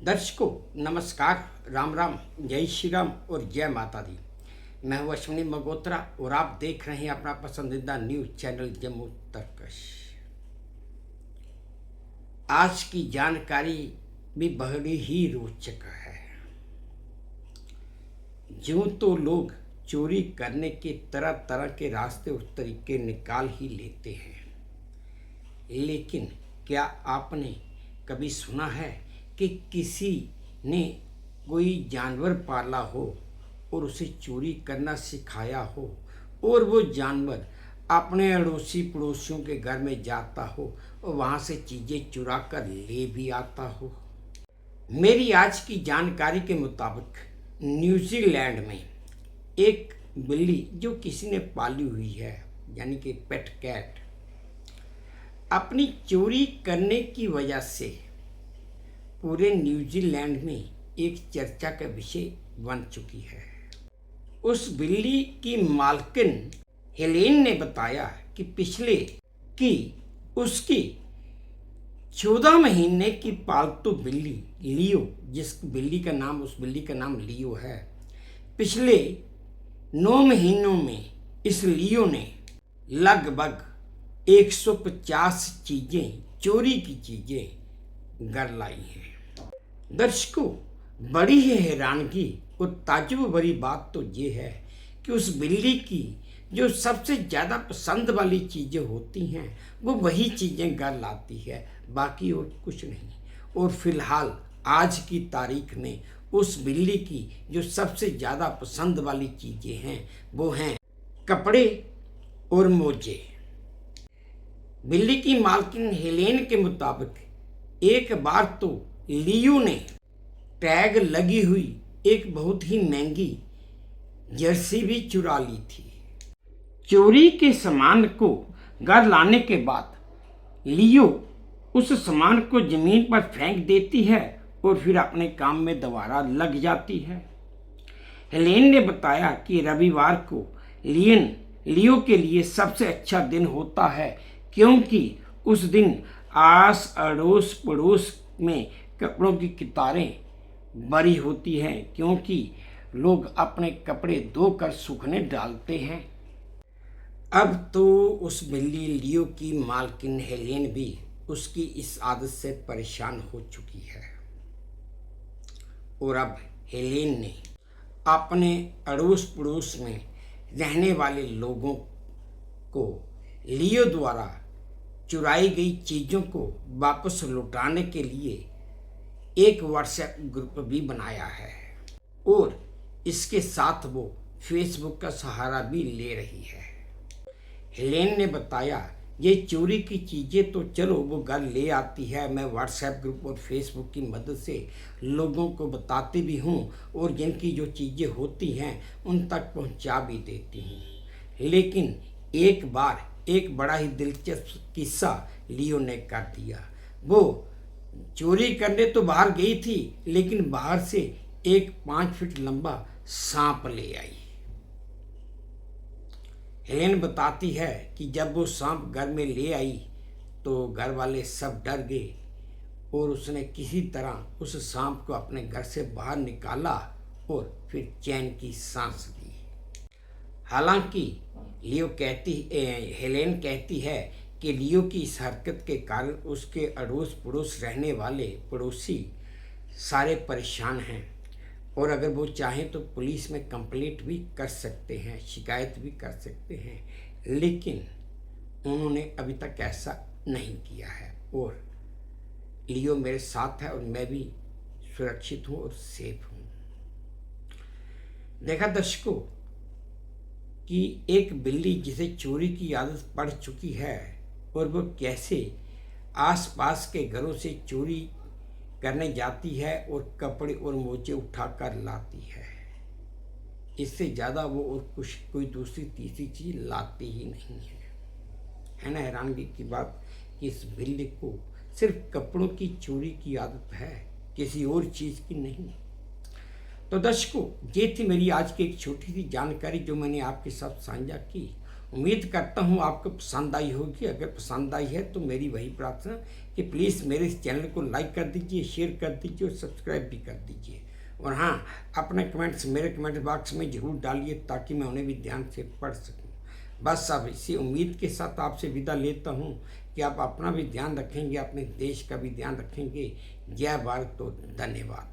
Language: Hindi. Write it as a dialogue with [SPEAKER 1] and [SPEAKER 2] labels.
[SPEAKER 1] दर्शकों नमस्कार, राम राम, जय श्री राम और जय माता दी। मैं हूं अश्विनी मगोत्रा और आप देख रहे हैं अपना पसंदीदा न्यूज चैनल जम्मू तर्कश। आज की जानकारी भी बड़ी ही रोचक है। यूं तो लोग चोरी करने के तरह तरह के रास्ते और तरीके निकाल ही लेते हैं, लेकिन क्या आपने कभी सुना है कि किसी ने कोई जानवर पाला हो और उसे चोरी करना सिखाया हो और वो जानवर अपने अड़ोसी पड़ोसियों के घर में जाता हो और वहाँ से चीज़ें चुरा कर ले भी आता हो? मेरी आज की जानकारी के मुताबिक न्यूजीलैंड में एक बिल्ली जो किसी ने पाली हुई है, यानी कि पेट कैट, अपनी चोरी करने की वजह से पूरे न्यूजीलैंड में एक चर्चा का विषय बन चुकी है। उस बिल्ली की मालकिन हेलेन ने बताया कि उसकी 14 महीने की पालतू बिल्ली लियो, उस बिल्ली का नाम लियो है, पिछले 9 महीनों में इस लियो ने लगभग 150 चोरी की चीजें घर लाई हैं। दर्शकों, बड़ी ही हैरानगी और ताज्जुब भरी बात तो ये है कि उस बिल्ली की जो सबसे ज़्यादा पसंद वाली चीज़ें होती हैं वो वही चीज़ें घर लाती है, बाकी और कुछ नहीं। और फिलहाल आज की तारीख में उस बिल्ली की जो सबसे ज़्यादा पसंद वाली चीज़ें हैं वो हैं कपड़े और मोजे। बिल्ली की मालकिन हेलेन के मुताबिक एक बार तो लियो ने टैग लगी हुई एक बहुत ही महंगी जर्सी भी चुरा ली थी। चोरी के सामान को घर लाने के बाद लियो उस सामान को जमीन पर फेंक देती है और फिर अपने काम में दोबारा लग जाती है। हेलेन ने बताया कि रविवार को लियो के लिए सबसे अच्छा दिन होता है, क्योंकि उस दिन आस अड़ोस पड़ोस में कपड़ों की कतारें बड़ी होती हैं, क्योंकि लोग अपने कपड़े धोकर सूखने डालते हैं। अब तो उस बिल्ली लियो की मालकिन हेलेन भी उसकी इस आदत से परेशान हो चुकी है और अब हेलेन ने अपने अड़ोस पड़ोस में रहने वाले लोगों को लियो द्वारा चुराई गई चीज़ों को वापस लौटाने के लिए एक व्हाट्सएप ग्रुप भी बनाया है और इसके साथ वो फेसबुक का सहारा भी ले रही है। हेलेन ने बताया, ये चोरी की चीज़ें तो चलो वो घर ले आती है, मैं व्हाट्सएप ग्रुप और फेसबुक की मदद से लोगों को बताती भी हूँ और जिनकी जो चीज़ें होती हैं उन तक पहुँचा भी देती हूँ। लेकिन एक बार एक बड़ा ही दिलचस्प किस्सा लियो ने कर दिया। वो चोरी करने तो बाहर गई थी, लेकिन बाहर से एक 5 फीट लंबा सांप ले आई। हेलेन बताती है कि जब वो सांप घर में ले आई तो घर वाले सब डर गए और उसने किसी तरह उस सांप को अपने घर से बाहर निकाला और फिर चैन की सांस ली। हालांकि हेलेन कहती है कि लियो की इस हरकत के कारण उसके अड़ोस पड़ोस रहने वाले पड़ोसी सारे परेशान हैं और अगर वो चाहें तो पुलिस में कंप्लेंट भी कर सकते हैं, शिकायत भी कर सकते हैं, लेकिन उन्होंने अभी तक ऐसा नहीं किया है और लियो मेरे साथ है और मैं भी सुरक्षित हूँ और सेफ हूँ। देखा दर्शकों कि एक बिल्ली जिसे चोरी की आदत पड़ चुकी है और वो कैसे आसपास के घरों से चोरी करने जाती है और कपड़े और मोजे उठाकर लाती है। इससे ज़्यादा वो और कोई दूसरी तीसरी चीज़ लाती ही नहीं है ना। हैरानगी की बात कि इस बिल्ली को सिर्फ कपड़ों की चोरी की आदत है, किसी और चीज़ की नहीं। तो दर्शकों, ये थी मेरी आज की एक छोटी सी जानकारी जो मैंने आपके साथ साझा की। उम्मीद करता हूँ आपको पसंद आई होगी। अगर पसंद आई है तो मेरी वही प्रार्थना कि प्लीज़ मेरे इस चैनल को लाइक कर दीजिए, शेयर कर दीजिए और सब्सक्राइब भी कर दीजिए। और हाँ, अपने कमेंट्स मेरे कमेंट बॉक्स में ज़रूर डालिए ताकि मैं उन्हें भी ध्यान से पढ़ सकूँ। बस अब इसी उम्मीद के साथ आपसे विदा लेता हूँ कि आप अपना भी ध्यान रखेंगे, अपने देश का भी ध्यान रखेंगे। जय भारत, तो धन्यवाद।